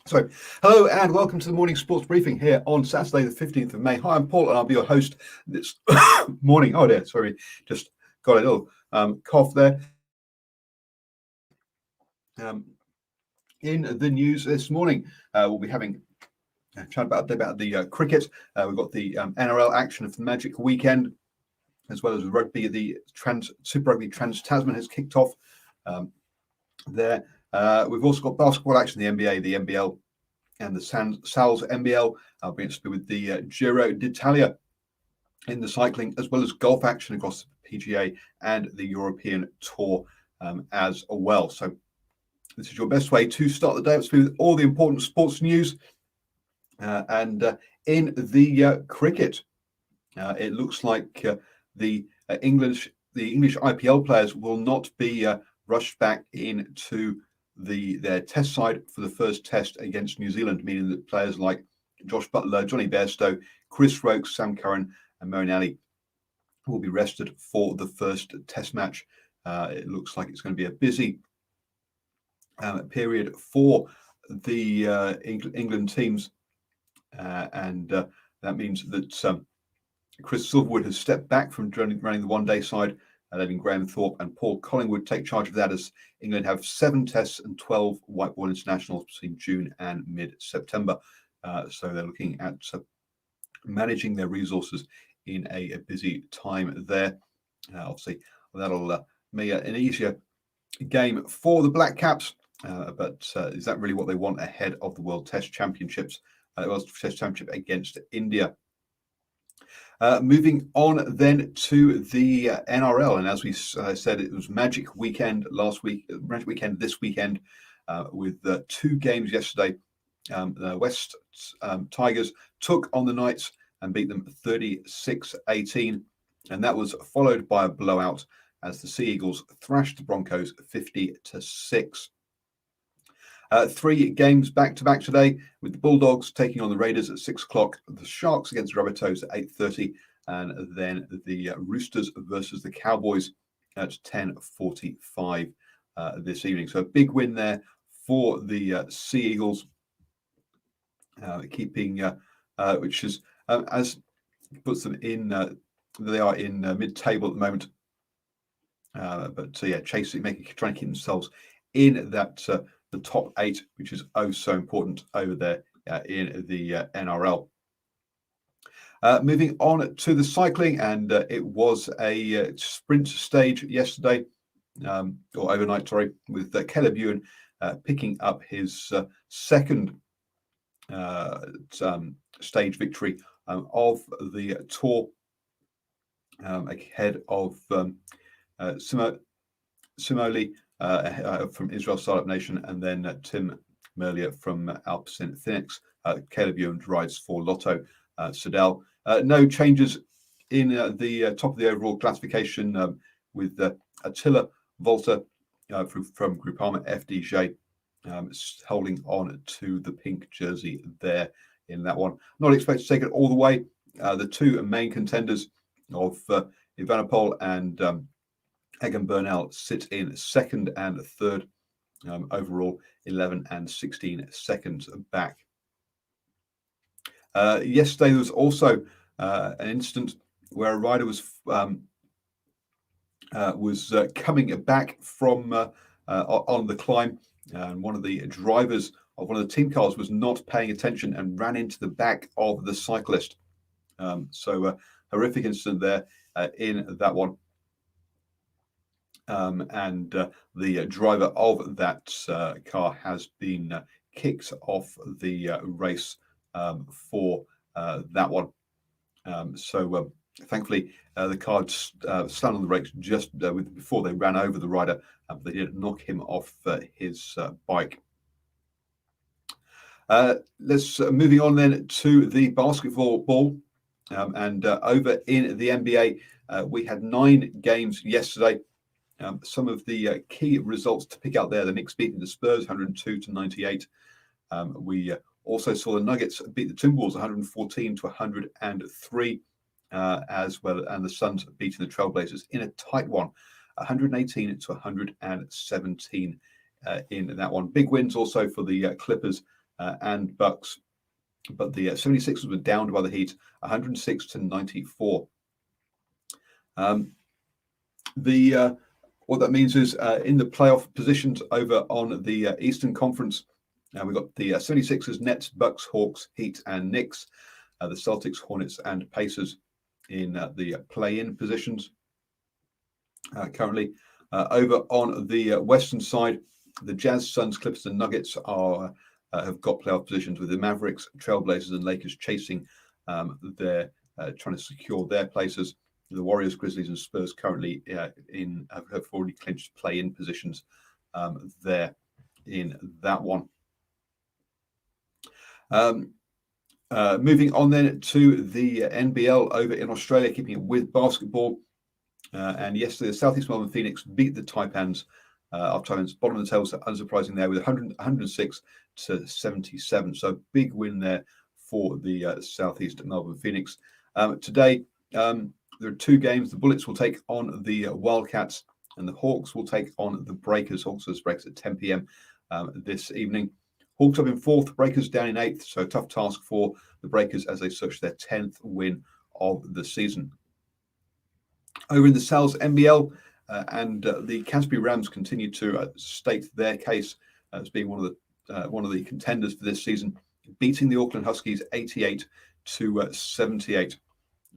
So, hello and welcome to the morning sports briefing here on Saturday, the 15th of May. Hi, I'm Paul and I'll be your host this morning. Oh, dear, sorry, just got a little cough there. In the news this morning, we'll be having a chat about the cricket. We've got the NRL action of the Magic Weekend, as well as rugby. The Super Rugby Trans-Tasman has kicked off there. We've also got basketball action, the NBA, the NBL, and the Sal's NBL. I'll be interested with the Giro d'Italia in the cycling, as well as golf action across the PGA and the European Tour as well. So this is your best way to start the day with all the important sports news. And in the cricket, it looks like the English IPL players will not be rushed back into their test side for the first test against New Zealand, meaning that players like Josh Buttler, Johnny Bairstow, Chris Rokes, Sam Curran and Moeen will be rested for the first test match. It looks like it's going to be a busy period for the England teams, and that means that Chris Silverwood has stepped back from running the one-day side, letting Graham Thorpe and Paul Collingwood take charge of that, as England have 7 tests and 12 white ball internationals between June and mid-September. So they're looking at managing their resources in a busy time there. Obviously, that'll make an easier game for the Black Caps, but is that really what they want ahead of the World Test Championships? World Test Championship against India. Moving on then to the NRL, and as we said, it was Magic Weekend last week, Magic Weekend this weekend, with 2 games yesterday. The West Tigers took on the Knights and beat them 36-18, and that was followed by a blowout as the Sea Eagles thrashed the Broncos 50-6. 3 games back-to-back today, with the Bulldogs taking on the Raiders at 6 o'clock, the Sharks against the Rabbitohs at 8:30, and then the Roosters versus the Cowboys at 10:45 this evening. So a big win there for the Sea Eagles, keeping which is as puts them in. They are in mid-table at the moment, but yeah, trying to keep themselves in that the top 8, which is oh so important over there in the NRL. Moving on to the cycling, and it was a sprint stage yesterday, or overnight, sorry, with Caleb Ewan picking up his second stage victory of the Tour, ahead of Simoli from Israel Startup Nation, and then Tim Merlier from Alpecin Phoenix. Caleb Ewan rides for Lotto Soudal. No changes in the top of the overall classification, with Attila Volta from Groupama FDJ holding on to the pink jersey there in that one. Not expected to take it all the way. The 2 main contenders of Evenepoel and Egan Bernal sit in 2nd and 3rd, overall 11 and 16 seconds back. Yesterday there was also an incident where a rider was coming back from on the climb, and one of the drivers of one of the team cars was not paying attention and ran into the back of the cyclist. So a horrific incident there in that one. And the driver of that car has been kicked off the race for that one. So thankfully, the car slammed on the brakes just before they ran over the rider, but they didn't knock him off his bike. Let's moving on then to the basketball, and over in the NBA, we had 9 games yesterday. Some of the key results to pick out there: the Knicks beating the Spurs 102-98. We also saw the Nuggets beat the Timberwolves 114-103, as well, and the Suns beating the Trailblazers in a tight one, 118-117 in that one. Big wins also for the Clippers and Bucks. But the 76ers were downed by the Heat, 106-94. What that means is in the playoff positions over on the Eastern Conference, we've got the 76ers, Nets, Bucks, Hawks, Heat, and Knicks. The Celtics, Hornets, and Pacers in the play-in positions. Currently, over on the Western side, the Jazz, Suns, Clippers, and Nuggets have got playoff positions, with the Mavericks, Trailblazers, and Lakers chasing trying to secure their places. The Warriors, Grizzlies, and Spurs currently have already clinched play-in positions there in that one. Moving on then to the NBL over in Australia, keeping it with basketball. And yesterday, the Southeast Melbourne Phoenix beat the Taipans. Taipans bottom of the table, so unsurprising there, with 106-77. So big win there for the Southeast Melbourne Phoenix. Today, there are two games. The Bullets will take on the Wildcats, and the Hawks will take on the Breakers. Hawks versus Breakers at 10 p.m. This evening. Hawks up in fourth, Breakers down in eighth. So tough task for the Breakers as they search their 10th win of the season. Over in the Sal's NBL, and the Canterbury Rams continue to state their case as being one of the contenders for this season, beating the Auckland Huskies 88-78.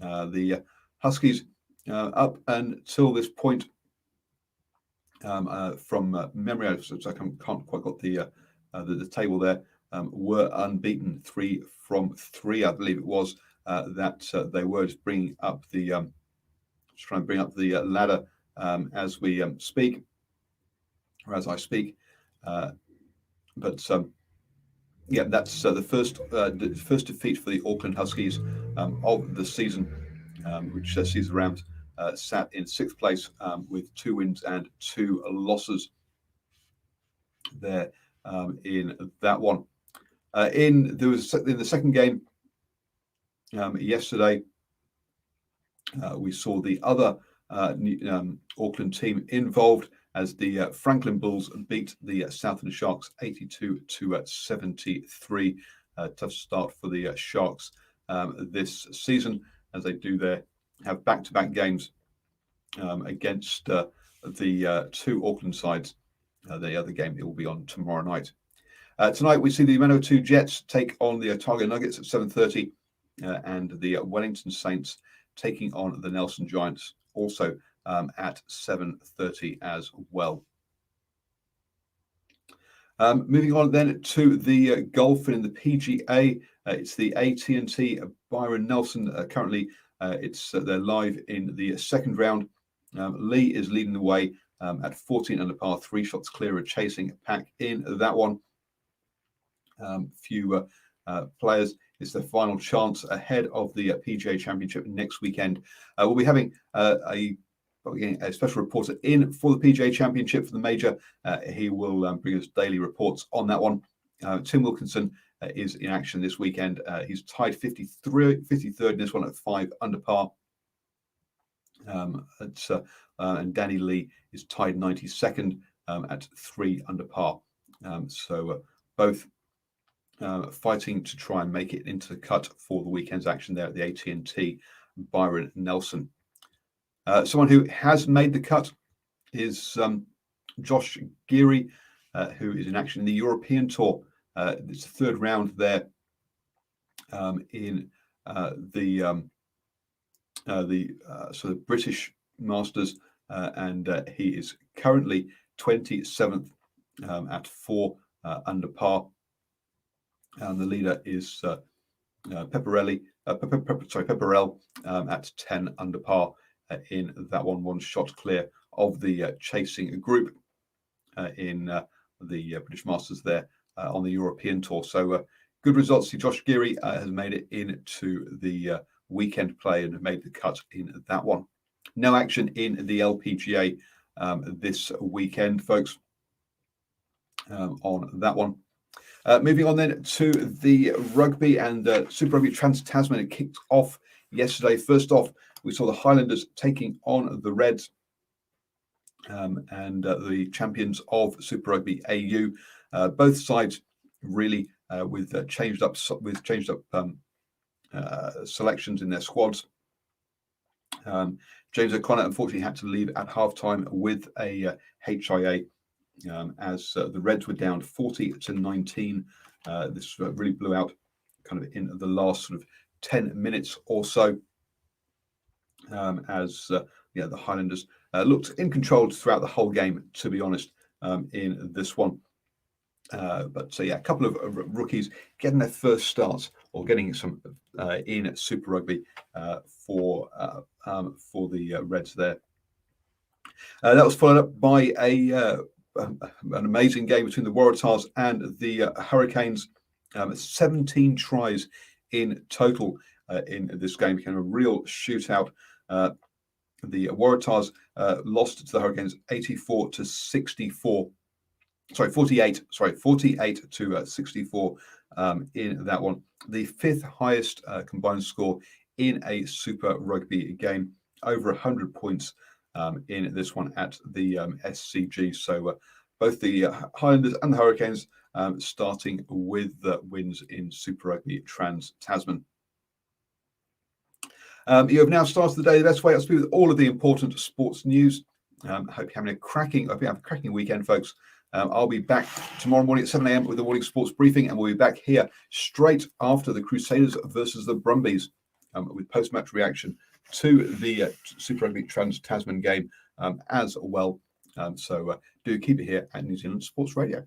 The Huskies up until this point, from memory, I can't quite got the table there, were unbeaten 3 from 3, I believe it was, that they were just bringing up the just trying to bring up the ladder as we speak, or as I speak. Yeah, that's the first defeat for the Auckland Huskies of the season, which sees the Rams sat in 6th place with 2 wins and 2 losses there in that one. In the second game yesterday, we saw the other Auckland team involved as the Franklin Bulls beat the Southland Sharks 82-73. Tough start for the Sharks this season, as they have back-to-back games against the 2 Auckland sides. The other game, it will be on tomorrow night. Tonight, we see the Manawatu Jets take on the Otago Nuggets at 7:30, and the Wellington Saints taking on the Nelson Giants, also at 7:30 as well. Moving on then to the golf in the PGA. It's the AT&T Byron Nelson. Currently, they're live in the second round. Lee is leading the way at 14 under par, 3 shots clear of chasing pack in that one. Few players. It's their final chance ahead of the PGA Championship next weekend. We'll be having a special reporter in for the PGA Championship for the major. He will bring us daily reports on that one. Tim Wilkinson is in action this weekend. He's tied 53rd in this one at 5 under par. And Danny Lee is tied 92nd at 3 under par. So both fighting to try and make it into the cut for the weekend's action there at the AT&T Byron Nelson. Someone who has made the cut is Josh Geary, who is in action in the European Tour. It's the third round there in the sort of British Masters, and he is currently 27th at 4 under par. And the leader is Pepperell at 10 under par in that one shot clear of the chasing group in the British Masters there on the European Tour. So good results. Josh Geary has made it into the weekend play and made the cut in that one. No action in the LPGA this weekend, folks, on that one. Moving on then to the rugby, and Super Rugby Trans-Tasman kicked off yesterday. First off, we saw the Highlanders taking on the Reds, and the champions of Super Rugby AU. Both sides really with changed up selections in their squads. James O'Connor unfortunately had to leave at halftime with a HIA as the Reds were down 40-19. This really blew out kind of in the last sort of 10 minutes or so, as the Highlanders looked in control throughout the whole game, to be honest, in this one. But a couple of rookies getting their first starts or getting some in Super Rugby for the Reds there. That was followed up by an amazing game between the Waratahs and the Hurricanes. 17 tries in total in this game, became a real shootout. The Waratahs lost to the Hurricanes 48 to 64 in that one. The fifth highest combined score in a Super Rugby game, over 100 points in this one at the SCG. So both the Highlanders and the Hurricanes starting with the wins in Super Rugby Trans-Tasman. You have now started the day the best way up to speed with all of the important sports news. Hope you're having a cracking weekend, folks. I'll be back tomorrow morning at 7 a.m. with the morning sports briefing, and we'll be back here straight after the Crusaders versus the Brumbies with post-match reaction to the Super Rugby Trans-Tasman game as well. So do keep it here at New Zealand Sports Radio.